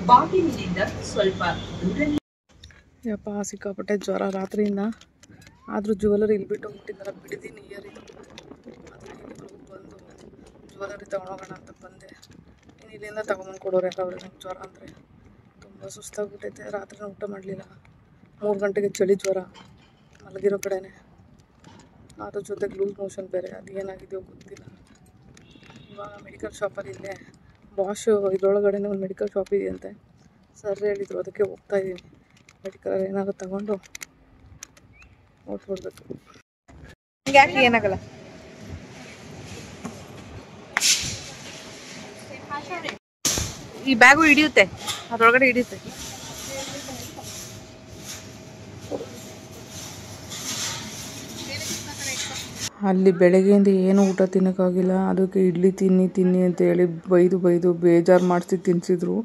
ಬಾಗಿಲಿನಿಂದ ಸ್ವಲ್ಪ ದೂರ. ಯಪ್ಪ ಸಿಕ್ಕಾಪಟ್ಟೆ ಜ್ವರ ರಾತ್ರಿಯಿಂದ. ಆದರೂ ಜ್ಯುವೆಲರಿ ಇಲ್ಲಿ ಬಿಟ್ಟು ಹೋಗ್ಬಿಟ್ಟಿದ್ದಾರೆ, ಬಿಡಿದೀನಿ ಇಯರ್ ಇದು. ಅದಕ್ಕೆ ಬಂದು ಜ್ಯುವೆಲರಿ ತೊಗೊಂಡೋಗೋಣ ಅಂತ ಬಂದೆ. ಇನ್ನು ಇಲ್ಲಿಂದ ತೊಗೊಂಬಂದು ಕೊಡೋರು ಯಾರು ಅವ್ರಿಗೆ ನಂಗೆ ಜ್ವರ ಅಂದರೆ ತುಂಬ ಸುಸ್ತಾಗ್ಬಿಟ್ಟೈತೆ. ರಾತ್ರಿನ ಊಟ ಮಾಡಲಿಲ್ಲ. 3 ಗಂಟೆಗೆ ಚಳಿ ಜ್ವರ ಮಲಗಿರೋ ಕಡೆನೇ. ಅದ್ರ ಜೊತೆಗೆ ಲೂಸ್ ಮೋಷನ್ ಬೇರೆ, ಅದು ಏನಾಗಿದೆಯೋ ಗೊತ್ತಿಲ್ಲ. ಇವಾಗ ಮೆಡಿಕಲ್ ಶಾಪಲ್ಲಿ ಇಲ್ಲೇ ಬಾಷ್ ಇದರೊಳಗಡೆ ಒಂದು ಮೆಡಿಕಲ್ ಶಾಪ್ ಇದೆಯಂತೆ, ಸರ್ ಹೇಳಿದರು. ಅದಕ್ಕೆ ಹೋಗ್ತಾಯಿದ್ದೀನಿ. ಮೆಡಿಕಲ್ ಏನಾದ್ರು ತಗೊಂಡು ಓದ್ಬಿಡ್ಬೇಕು. ಯಾಕೆ ಏನಾಗಲ್ಲ. ಈ ಬ್ಯಾಗು ಹಿಡಿಯುತ್ತೆ, ಅದರೊಳಗಡೆ ಹಿಡಿಯುತ್ತೆ. ಅಲ್ಲಿ ಬೆಳಗ್ಗೆಯಿಂದ ಏನು ಊಟ ತಿನ್ನೋಕ್ಕಾಗಿಲ್ಲ. ಅದಕ್ಕೆ ಇಡ್ಲಿ ತಿನ್ನಿ ಅಂತೇಳಿ ಬೈದು ಬೇಜಾರು ಮಾಡಿಸಿ ತಿನ್ನಿಸಿದ್ರು.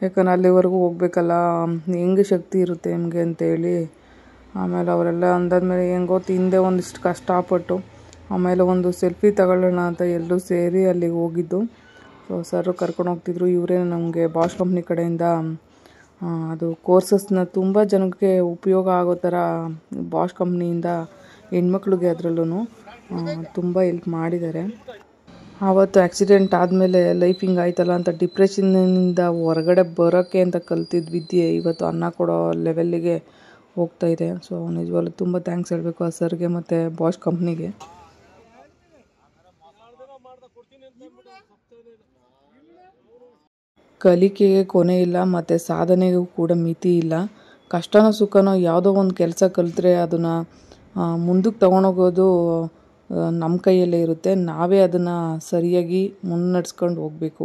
ಯಾಕಂದ್ರೆ ಅಲ್ಲಿವರೆಗೂ ಹೋಗ್ಬೇಕಲ್ಲ, ಹೆಂಗೆ ಶಕ್ತಿ ಇರುತ್ತೆ ನಿಮಗೆ ಅಂತೇಳಿ. ಆಮೇಲೆ ಅವರೆಲ್ಲ ಅಂದಾದ್ಮೇಲೆ ಹೆಂಗೋ ತಿಂದೆ ಒಂದಿಷ್ಟು ಕಷ್ಟಪಟ್ಟು. ಆಮೇಲೆ ಒಂದು ಸೆಲ್ಫಿ ತಗೊಳ್ಳೋಣ ಅಂತ ಎಲ್ಲರೂ ಸೇರಿ ಅಲ್ಲಿಗೆ ಹೋಗಿದ್ದು. ಸೊ ಸರ್ ಕರ್ಕೊಂಡು ಹೋಗ್ತಿದ್ರು. ಇವರೇ ನಮಗೆ ಬಾಷ್ ಕಂಪ್ನಿ ಕಡೆಯಿಂದ ಅದು ಕೋರ್ಸಸ್ನ ತುಂಬ ಜನಕ್ಕೆ ಉಪಯೋಗ ಆಗೋ ಥರ ಬಾಷ್ ಕಂಪ್ನಿಯಿಂದ ಹೆಣ್ಮಕ್ಳಿಗೆ ಅದರಲ್ಲೂ ತುಂಬ ಹೆಲ್ಪ್ ಮಾಡಿದ್ದಾರೆ. ಆವತ್ತು ಆ್ಯಕ್ಸಿಡೆಂಟ್ ಆದಮೇಲೆ ಲೈಫ್ ಹಿಂಗೆ ಆಯ್ತಲ್ಲ ಅಂತ ಡಿಪ್ರೆಷನ್ನಿಂದ ಹೊರಗಡೆ ಬರೋಕ್ಕೆ ಅಂತ ಕಲ್ತಿದ್ದ ವಿದ್ಯೆ ಇವತ್ತು ಅನ್ನ ಕೊಡೋ ಲೆವೆಲ್ಲಿಗೆ ಹೋಗ್ತಾಯಿದೆ. ಸೊ ನಿಜವಾಗ್ಲೂ ತುಂಬ ಥ್ಯಾಂಕ್ಸ್ ಹೇಳಬೇಕು ಆ ಸರ್ಗೆ ಮತ್ತು ಬಾಷ್ ಕಂಪ್ನಿಗೆ. ಕಲಿಕೆಗೆ ಕೊನೆ ಇಲ್ಲ ಮತ್ತು ಸಾಧನೆಗೂ ಕೂಡ ಮಿತಿ ಇಲ್ಲ. ಕಷ್ಟನೋ ಸುಖನೋ ಯಾವುದೋ ಒಂದು ಕೆಲಸ ಕಲಿತ್ರೆ ಅದನ್ನು ಮುಂದಕ್ಕೆ ತೊಗೊಂಡೋಗೋದು ನಮ್ಮ ಕೈಯಲ್ಲೇ ಇರುತ್ತೆ. ನಾವೇ ಅದನ್ನು ಸರಿಯಾಗಿ ಮುನ್ನಡೆಸ್ಕೊಂಡು ಹೋಗಬೇಕು.